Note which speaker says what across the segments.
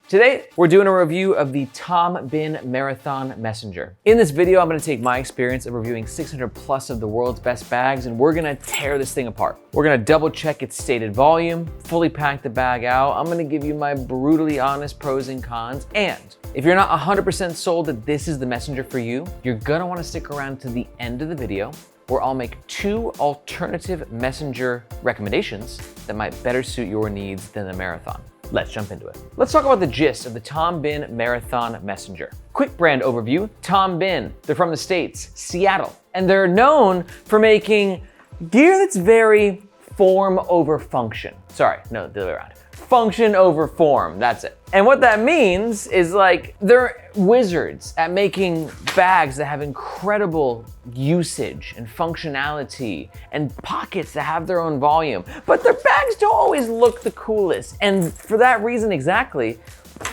Speaker 1: Today, we're doing a review of the Tom Bihn Marathon Messenger. In this video, I'm gonna take my experience of reviewing 600 plus of the world's best bags, and we're gonna tear this thing apart. We're gonna double check its stated volume, fully pack the bag out. I'm gonna give you my brutally honest pros and cons. And if you're not 100% sold that this is the messenger for you, you're gonna wanna stick around to the end of the video, where I'll make 2 alternative messenger recommendations that might better suit your needs than the Marathon. Let's jump into it. Let's talk about the gist of the Tom Bihn Marathon Messenger. Quick brand overview, Tom Bihn. They're from the States, Seattle. And they're known for making gear that's very form over function. Sorry, no, the other way around. Function over form, that's it. And what that means is like, they're wizards at making bags that have incredible usage and functionality and pockets that have their own volume. But their bags don't always look the coolest. And for that reason exactly,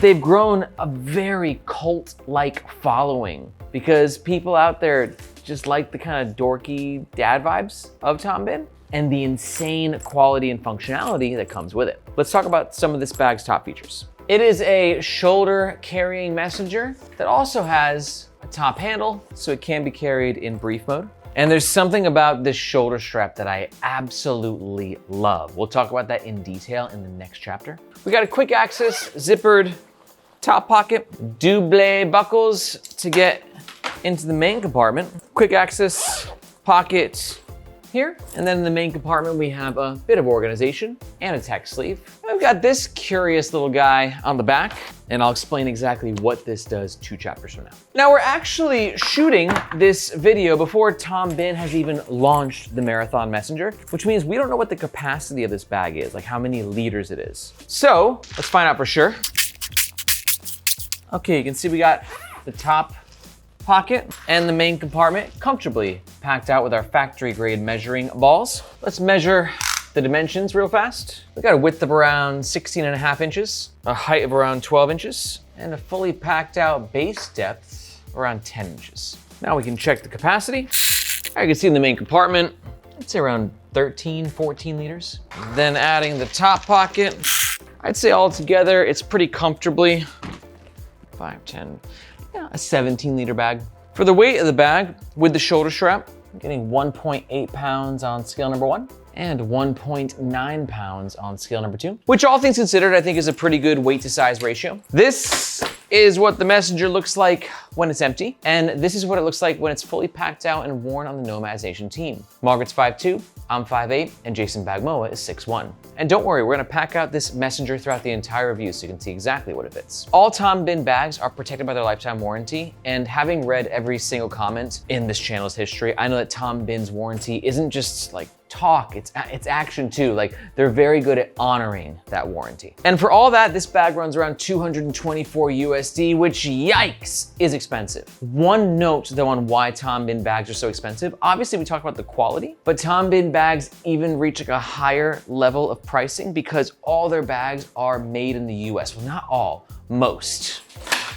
Speaker 1: they've grown a very cult-like following because people out there just like the kind of dorky dad vibes of Tom Bihn and the insane quality and functionality that comes with it. Let's talk about some of this bag's top features. It is a shoulder carrying messenger that also has a top handle, so it can be carried in brief mode. And there's something about this shoulder strap that I absolutely love. We'll talk about that in detail in the next chapter. We got a quick access zippered top pocket, double buckles to get into the main compartment. Quick access pocket here. And then in the main compartment, we have a bit of organization and a tech sleeve. And we've got this curious little guy on the back, and I'll explain exactly what this does 2 chapters from now. Now we're actually shooting this video before Tom Bihn has even launched the Marathon Messenger, which means we don't know what the capacity of this bag is, like how many liters it is. So let's find out for sure. Okay, you can see we got the top pocket and the main compartment comfortably packed out with our factory grade measuring balls. Let's measure the dimensions real fast. We got a width of around 16.5 inches, a height of around 12 inches, and a fully packed out base depth around 10 inches. Now we can check the capacity. You can see in the main compartment, I'd say around 13, 14 liters. Then adding the top pocket, I'd say all together, it's pretty comfortably 5, 10, a 17 liter bag. For the weight of the bag with the shoulder strap, I'm getting 1.8 pounds on scale number 1 and 1.9 pounds on scale number 2, which all things considered, I think is a pretty good weight to size ratio. This is what the messenger looks like when it's empty, and this is what it looks like when it's fully packed out and worn on the Nomad Nation team. Margaret's 5'2", I'm 5'8", and Jason Bagmoa is 6'1". And don't worry, we're gonna pack out this messenger throughout the entire review so you can see exactly what it fits. All Tom Bihn bags are protected by their lifetime warranty, and having read every single comment in this channel's history, I know that Tom Bihn's warranty isn't just like talk, it's action too. Like, they're very good at honoring that warranty. And for all that, this bag runs around 224 USD, which yikes, is expensive. One note though on why Tom Bihn bags are so expensive. Obviously we talked about the quality, but Tom Bihn bags even reach like a higher level of pricing because all their bags are made in the US. Well, not all, most.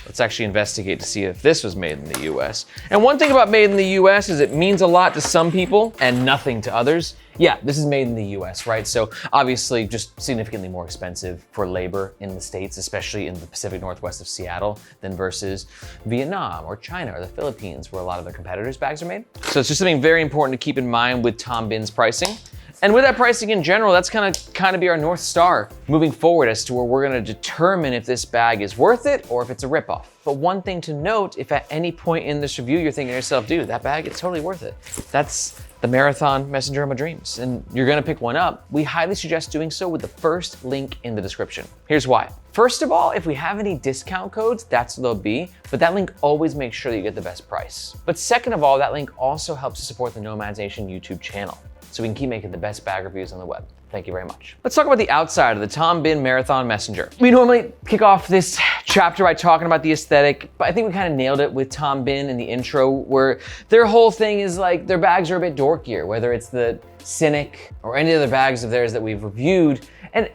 Speaker 1: Let's actually investigate to see if this was made in the US. And one thing about made in the US is it means a lot to some people and nothing to others. Yeah, this is made in the US, right? So obviously just significantly more expensive for labor in the States, especially in the Pacific Northwest of Seattle, than versus Vietnam or China or the Philippines, where a lot of their competitors' bags are made. So it's just something very important to keep in mind with Tom Bihn's pricing. And with that pricing in general, that's gonna kind of be our North Star moving forward as to where we're gonna determine if this bag is worth it or if it's a ripoff. But one thing to note, if at any point in this review you're thinking to yourself, dude, that bag is totally worth it. That's the Marathon Messenger of my dreams, and you're gonna pick one up, we highly suggest doing so with the first link in the description. Here's why. First of all, if we have any discount codes, that's what they'll be, but that link always makes sure that you get the best price. But second of all, that link also helps to support the Nomad Nation YouTube channel, so we can keep making the best bag reviews on the web. Thank you very much. Let's talk about the outside of the Tom Bihn Marathon Messenger. We normally kick off this chapter by talking about the aesthetic, but I think we kind of nailed it with Tom Bihn in the intro, where their whole thing is like their bags are a bit dorkier, whether it's the Cynic or any other bags of theirs that we've reviewed. And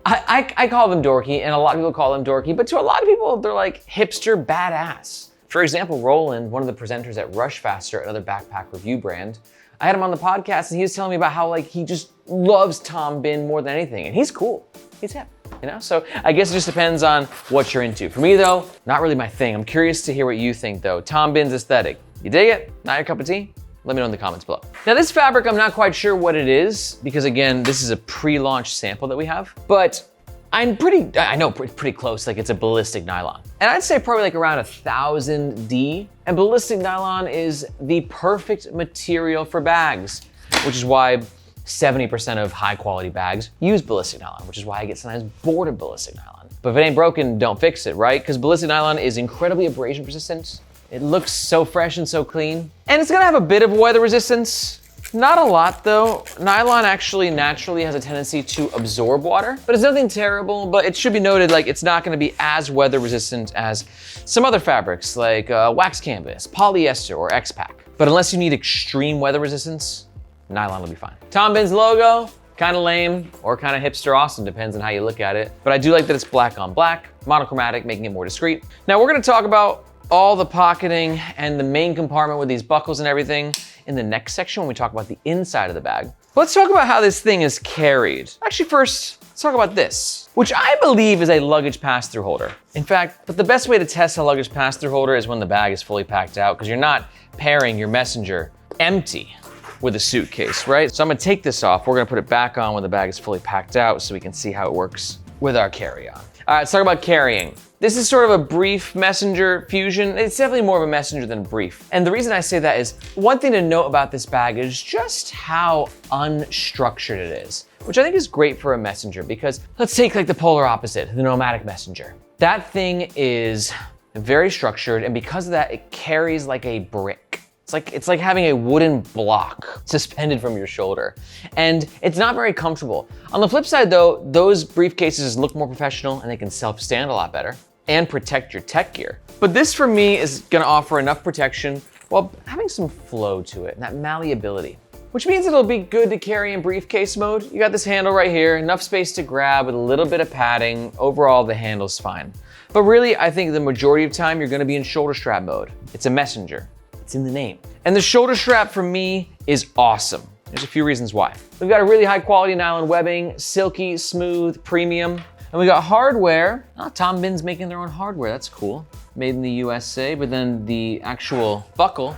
Speaker 1: I call them dorky, and a lot of people call them dorky, but to a lot of people, they're like hipster badass. For example, Roland, one of the presenters at Rush Faster, another backpack review brand, I had him on the podcast and he was telling me about how like he just loves Tom Bihn more than anything, and he's cool, he's hip. You know, so I guess it just depends on what you're into. For me though, not really my thing. I'm curious to hear what you think though. Tom Bihn's aesthetic, you dig it? Not your cup of tea? Let me know in the comments below. Now this fabric, I'm not quite sure what it is because again, this is a pre-launch sample that we have, but I know pretty close, like it's a ballistic nylon. And I'd say probably like around 1000 D. And ballistic nylon is the perfect material for bags, which is why 70% of high quality bags use ballistic nylon, which is why I get sometimes bored of ballistic nylon. But if it ain't broken, don't fix it, right? Because ballistic nylon is incredibly abrasion resistant. It looks so fresh and so clean. And it's gonna have a bit of weather resistance. Not a lot though. Nylon actually naturally has a tendency to absorb water, but it's nothing terrible, but it should be noted like it's not gonna be as weather resistant as some other fabrics like wax canvas, polyester, or X-Pack. But unless you need extreme weather resistance, nylon will be fine. Tom Bihn's logo, kind of lame or kind of hipster awesome, depends on how you look at it. But I do like that it's black on black, monochromatic, making it more discreet. Now we're gonna talk about all the pocketing and the main compartment with these buckles and everything in the next section when we talk about the inside of the bag. Let's talk about how this thing is carried. Actually, first, let's talk about this, which I believe is a luggage pass-through holder. In fact, but the best way to test a luggage pass-through holder is when the bag is fully packed out because you're not pairing your messenger empty with a suitcase, right? So I'm gonna take this off. We're gonna put it back on when the bag is fully packed out so we can see how it works with our carry-on. All right, let's talk about carrying. This is sort of a brief messenger fusion. It's definitely more of a messenger than a brief. And the reason I say that is one thing to note about this bag is just how unstructured it is, which I think is great for a messenger because let's take like the polar opposite, the nomadic messenger. That thing is very structured and because of that, it carries like a brick. It's like having a wooden block suspended from your shoulder. And it's not very comfortable. On the flip side though, those briefcases look more professional and they can self-stand a lot better and protect your tech gear. But this for me is gonna offer enough protection while having some flow to it and that malleability, which means it'll be good to carry in briefcase mode. You got this handle right here, enough space to grab with a little bit of padding. Overall, the handle's fine. But really, I think the majority of time you're gonna be in shoulder strap mode. It's a messenger. It's in the name. And the shoulder strap for me is awesome. There's a few reasons why. We've got a really high quality nylon webbing, silky, smooth, premium. And we got hardware. Oh, Tom Bihn's making their own hardware, that's cool. Made in the USA, but then the actual buckle,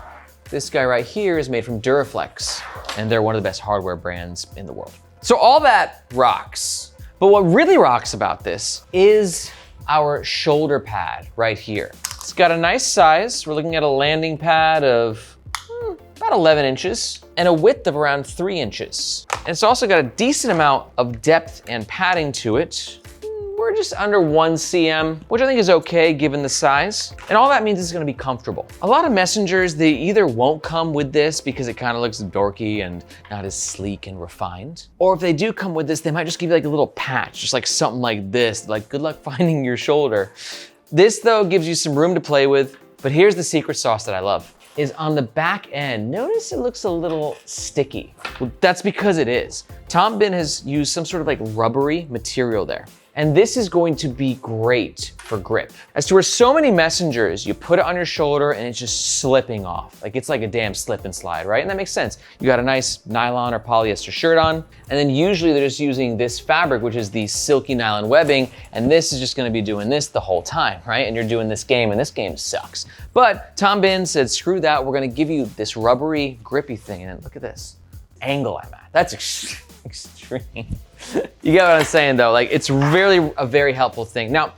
Speaker 1: this guy right here is made from Duraflex. And they're one of the best hardware brands in the world. So all that rocks. But what really rocks about this is our shoulder pad right here. It's got a nice size. We're looking at a landing pad of about 11 inches and a width of around 3 inches. And it's also got a decent amount of depth and padding to it. We're just under 1 cm, which I think is okay given the size. And all that means it's gonna be comfortable. A lot of messengers, they either won't come with this because it kind of looks dorky and not as sleek and refined. Or if they do come with this, they might just give you like a little patch, just like something like this, like good luck finding your shoulder. This though gives you some room to play with, but here's the secret sauce that I love, is on the back end. Notice it looks a little sticky. Well, that's because it is. Tom Bihn has used some sort of like rubbery material there. And this is going to be great for grip. As to where so many messengers, you put it on your shoulder and it's just slipping off. Like it's like a damn slip and slide, right? And that makes sense. You got a nice nylon or polyester shirt on, and then usually they're just using this fabric, which is the silky nylon webbing, and this is just gonna be doing this the whole time, right? And you're doing this game, and this game sucks. But Tom Bihn said, screw that, we're gonna give you this rubbery, grippy thing, and look at this angle I'm at. That's extreme. You get what I'm saying though, like it's really a very helpful thing. Now,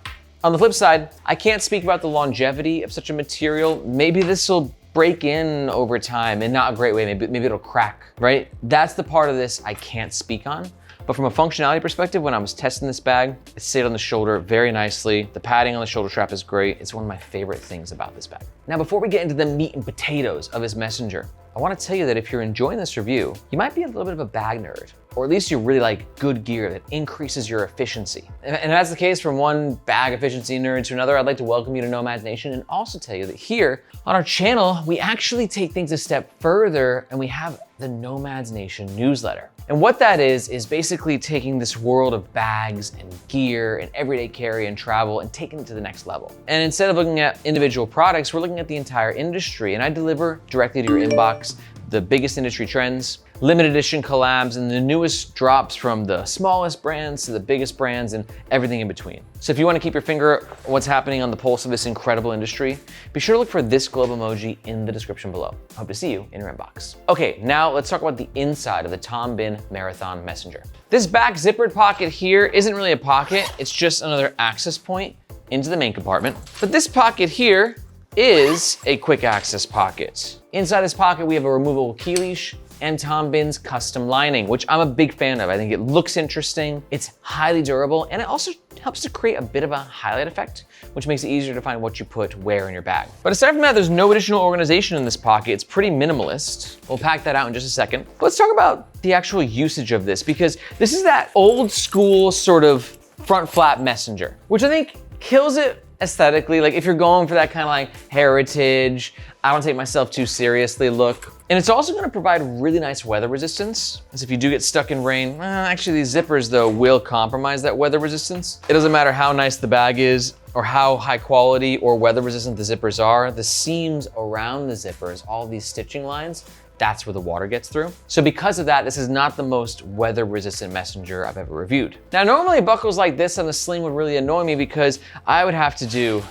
Speaker 1: on the flip side, I can't speak about the longevity of such a material. Maybe this will break in over time in not a great way, maybe it'll crack, right? That's the part of this I can't speak on. But from a functionality perspective, when I was testing this bag, it stayed on the shoulder very nicely. The padding on the shoulder strap is great. It's one of my favorite things about this bag. Now, before we get into the meat and potatoes of this messenger, I wanna tell you that if you're enjoying this review, you might be a little bit of a bag nerd, or at least you really like good gear that increases your efficiency. And if that's the case from one bag efficiency nerd to another, I'd like to welcome you to Nomads Nation and also tell you that here on our channel, we actually take things a step further and we have the Nomads Nation newsletter. And what that is basically taking this world of bags and gear and everyday carry and travel and taking it to the next level. And instead of looking at individual products, we're looking at the entire industry, and I deliver directly to your inbox the biggest industry trends, limited edition collabs and the newest drops from the smallest brands to the biggest brands and everything in between. So if you want to keep your finger on what's happening on the pulse of this incredible industry, be sure to look for this globe emoji in the description below. Hope to see you in your inbox. Okay, now let's talk about the inside of the Tom Bihn Marathon Messenger. This back zippered pocket here isn't really a pocket, it's just another access point into the main compartment. But this pocket here is a quick access pocket. Inside this pocket, we have a removable key leash and Tom Bihn's custom lining, which I'm a big fan of. I think it looks interesting, it's highly durable, and it also helps to create a bit of a highlight effect, which makes it easier to find what you put where in your bag. But aside from that, there's no additional organization in this pocket. It's pretty minimalist. We'll pack that out in just a second. But let's talk about the actual usage of this, because this is that old school sort of front flap messenger, which I think kills it aesthetically. Like if you're going for that kind of like heritage, I don't take myself too seriously look. And it's also gonna provide really nice weather resistance, as if you do get stuck in rain. Actually, these zippers though will compromise that weather resistance. It doesn't matter how nice the bag is or how high quality or weather resistant the zippers are, the seams around the zippers, all these stitching lines, that's where the water gets through. So because of that, this is not the most weather resistant messenger I've ever reviewed. Now, normally buckles like this on the sling would really annoy me because I would have to do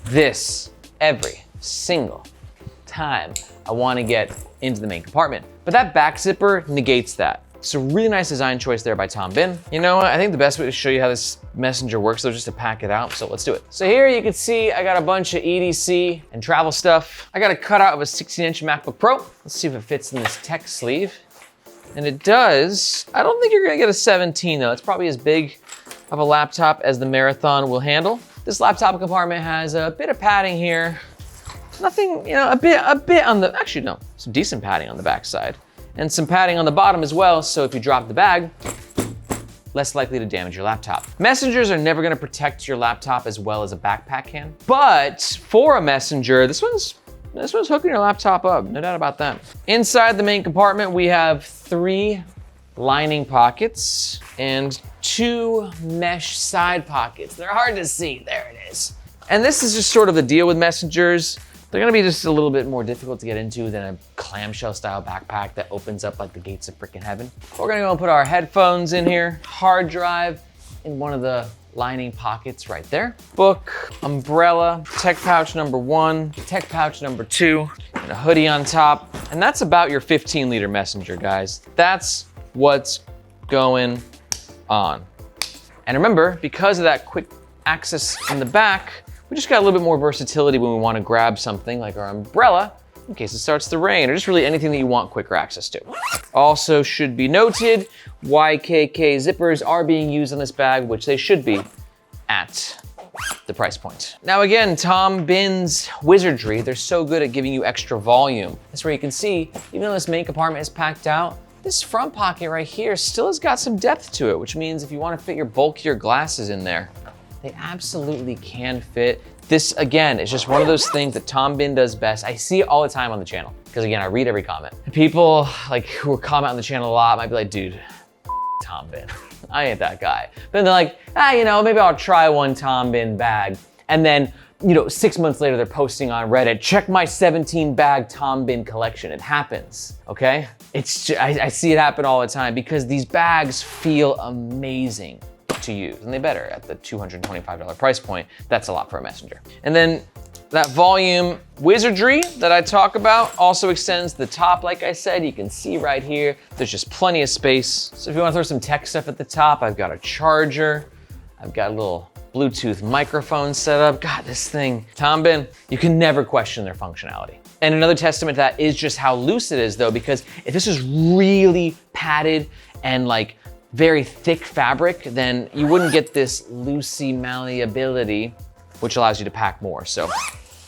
Speaker 1: this every single time I want to get into the main compartment. But that back zipper negates that. So really nice design choice there by Tom Bihn. You know what, I think the best way to show you how this messenger works though, just to pack it out, so let's do it. So here you can see I got a bunch of EDC and travel stuff. I got a cutout of a 16-inch MacBook Pro. Let's see if it fits in this tech sleeve. And it does. I don't think you're gonna get a 17 though. It's probably as big of a laptop as the Marathon will handle. This laptop compartment has a bit of padding here. Nothing, you know, a bit on the, actually no, some decent padding on the back side. And some padding on the bottom as well, so if you drop the bag, less likely to damage your laptop. Messengers are never gonna protect your laptop as well as a backpack can, but for a messenger, this one's hooking your laptop up, no doubt about that. Inside the main compartment, we have 3 lining pockets and 2 mesh side pockets. They're hard to see, there it is. And this is just sort of the deal with messengers. They're gonna be just a little bit more difficult to get into than a clamshell style backpack that opens up like the gates of freaking heaven. We're gonna go and put our headphones in here, hard drive in one of the lining pockets right there. Book, umbrella, tech pouch number 1, tech pouch number 2, and a hoodie on top. And that's about your 15-liter messenger, guys. That's what's going on. And remember, because of that quick access in the back, we just got a little bit more versatility when we want to grab something like our umbrella in case it starts to rain, or just really anything that you want quicker access to. Also should be noted, YKK zippers are being used on this bag, which they should be at the price point. Now again, Tom Bihn's wizardry, they're so good at giving you extra volume. That's where you can see, even though this main compartment is packed out, this front pocket right here still has got some depth to it, which means if you want to fit your bulkier glasses in there, they absolutely can fit. This, again, is just one of those things that Tom Bihn does best. I see it all the time on the channel, because again, I read every comment. People like who comment on the channel a lot might be like, dude, Tom Bihn, I ain't that guy. But then they're like, you know, maybe I'll try one Tom Bihn bag. And then, you know, 6 months later, they're posting on Reddit, check my 17 bag Tom Bihn collection. It happens, okay? It's just, I see it happen all the time because these bags feel amazing to use, and they better at the $225 price point. That's a lot for a messenger. And then that volume wizardry that I talk about also extends to the top. Like I said, you can see right here, there's just plenty of space. So if you want to throw some tech stuff at the top, I've got a charger, I've got a little Bluetooth microphone set up. God, this thing, Tom Bihn, you can never question their functionality. And another testament to that is just how loose it is though, because if this is really padded and like very thick fabric, then you wouldn't get this loosey malleability, which allows you to pack more. So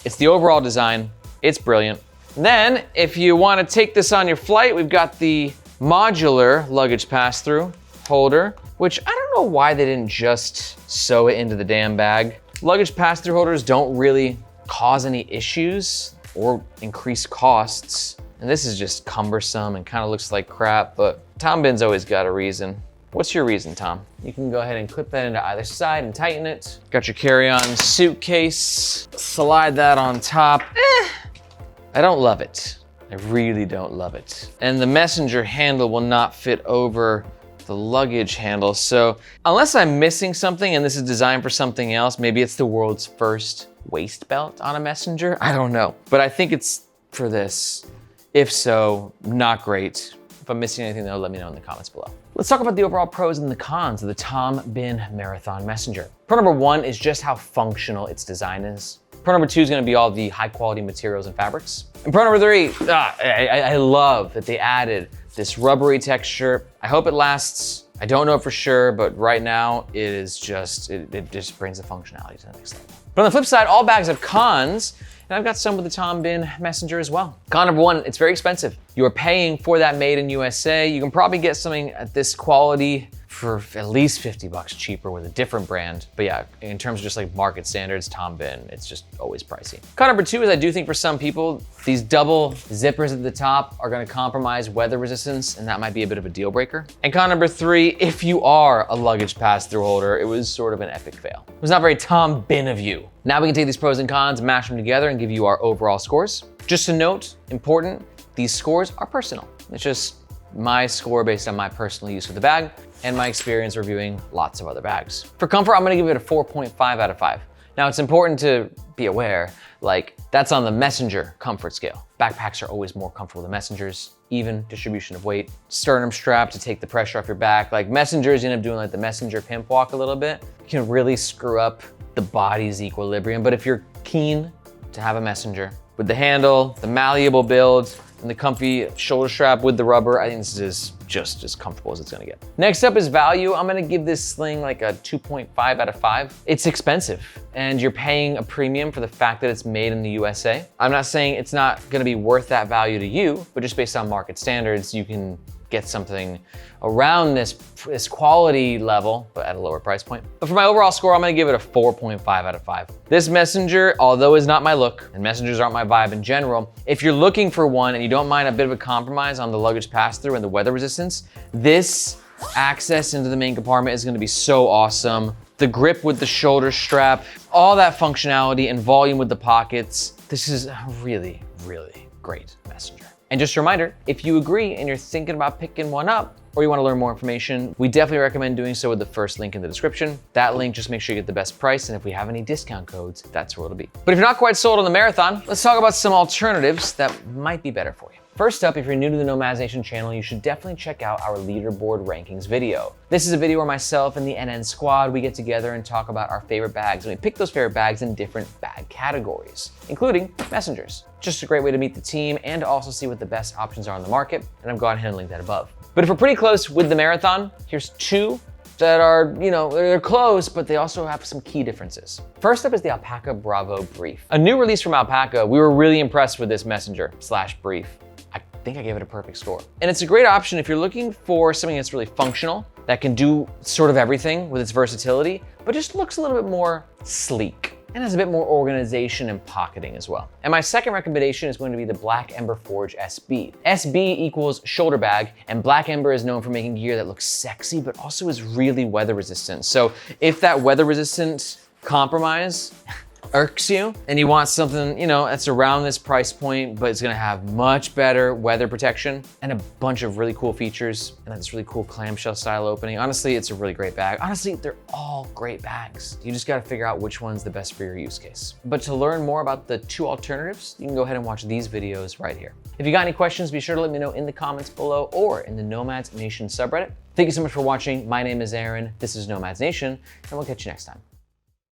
Speaker 1: it's the overall design, it's brilliant. Then if you wanna take this on your flight, we've got the modular luggage pass-through holder, which I don't know why they didn't just sew it into the damn bag. Luggage pass-through holders don't really cause any issues or increase costs. And this is just cumbersome and kind of looks like crap, but Tom Bihn's always got a reason. What's your reason, Tom? You can go ahead and clip that into either side and tighten it. Got your carry-on suitcase. Slide that on top. I don't love it. I really don't love it. And the messenger handle will not fit over the luggage handle. So unless I'm missing something and this is designed for something else, maybe it's the world's first waist belt on a messenger, I don't know. But I think it's for this. If so, not great. If I'm missing anything though, let me know in the comments below. Let's talk about the overall pros and the cons of the Tom Bihn Marathon Messenger. Pro number one is just how functional its design is. Pro number two is gonna be all the high quality materials and fabrics. And pro number three, I love that they added this rubbery texture. I hope it lasts. I don't know for sure, but right now it just brings the functionality to the next level. But on the flip side, all bags have cons, and I've got some with the Tom Bihn Messenger as well. Con number one, it's very expensive. You're paying for that made in USA. You can probably get something at this quality for at least 50 bucks cheaper with a different brand. But yeah, in terms of just like market standards, Tom Bihn, it's just always pricey. Con number two is I do think for some people, these double zippers at the top are gonna compromise weather resistance, and that might be a bit of a deal breaker. And con number three, if you are a luggage pass-through holder, it was sort of an epic fail. It was not very Tom Bihn of you. Now we can take these pros and cons, mash them together, and give you our overall scores. Just a note, important, these scores are personal. It's just my score based on my personal use of the bag and my experience reviewing lots of other bags. For comfort, I'm gonna give it a 4.5 out of 5. Now it's important to be aware, like that's on the messenger comfort scale. Backpacks are always more comfortable than messengers, even distribution of weight, sternum strap to take the pressure off your back. Like messengers, you end up doing like the messenger pimp walk a little bit. You can really screw up the body's equilibrium. But if you're keen to have a messenger with the handle, the malleable build, and the comfy shoulder strap with the rubber, I think this is just as comfortable as it's gonna get. Next up is value. I'm gonna give this sling like a 2.5 out of 5. It's expensive, and you're paying a premium for the fact that it's made in the USA. I'm not saying it's not gonna be worth that value to you, but just based on market standards, you can get something around this quality level, but at a lower price point. But for my overall score, I'm gonna give it a 4.5 out of 5. This messenger, although is not my look, and messengers aren't my vibe in general, if you're looking for one and you don't mind a bit of a compromise on the luggage pass-through and the weather resistance, this access into the main compartment is gonna be so awesome. The grip with the shoulder strap, all that functionality and volume with the pockets. This is a really, really great messenger. And just a reminder, if you agree and you're thinking about picking one up, or you wanna learn more information, we definitely recommend doing so with the first link in the description. That link, just make sure you get the best price, and if we have any discount codes, that's where it'll be. But if you're not quite sold on the marathon, let's talk about some alternatives that might be better for you. First up, if you're new to the Nomads Nation channel, you should definitely check out our leaderboard rankings video. This is a video where myself and the NN squad, we get together and talk about our favorite bags, and we pick those favorite bags in different bag categories, including messengers. Just a great way to meet the team and to also see what the best options are on the market, and I've gone ahead and linked that above. But if we're pretty close with the marathon, here's two that are, they're close, but they also have some key differences. First up is the Alpaka Bravo Brief. A new release from Alpaka. We were really impressed with this messenger/brief. I think I gave it a perfect score. And it's a great option if you're looking for something that's really functional, that can do sort of everything with its versatility, but just looks a little bit more sleek and has a bit more organization and pocketing as well. And my second recommendation is going to be the Black Ember Forge SB. SB equals shoulder bag, and Black Ember is known for making gear that looks sexy, but also is really weather resistant. So if that weather resistant compromise irks you and you want something, that's around this price point, but it's gonna have much better weather protection and a bunch of really cool features and this really cool clamshell style opening. Honestly, it's a really great bag. Honestly, they're all great bags. You just gotta figure out which one's the best for your use case. But to learn more about the two alternatives, you can go ahead and watch these videos right here. If you got any questions, be sure to let me know in the comments below or in the Nomads Nation subreddit. Thank you so much for watching. My name is Aaron. This is Nomads Nation, and we'll catch you next time.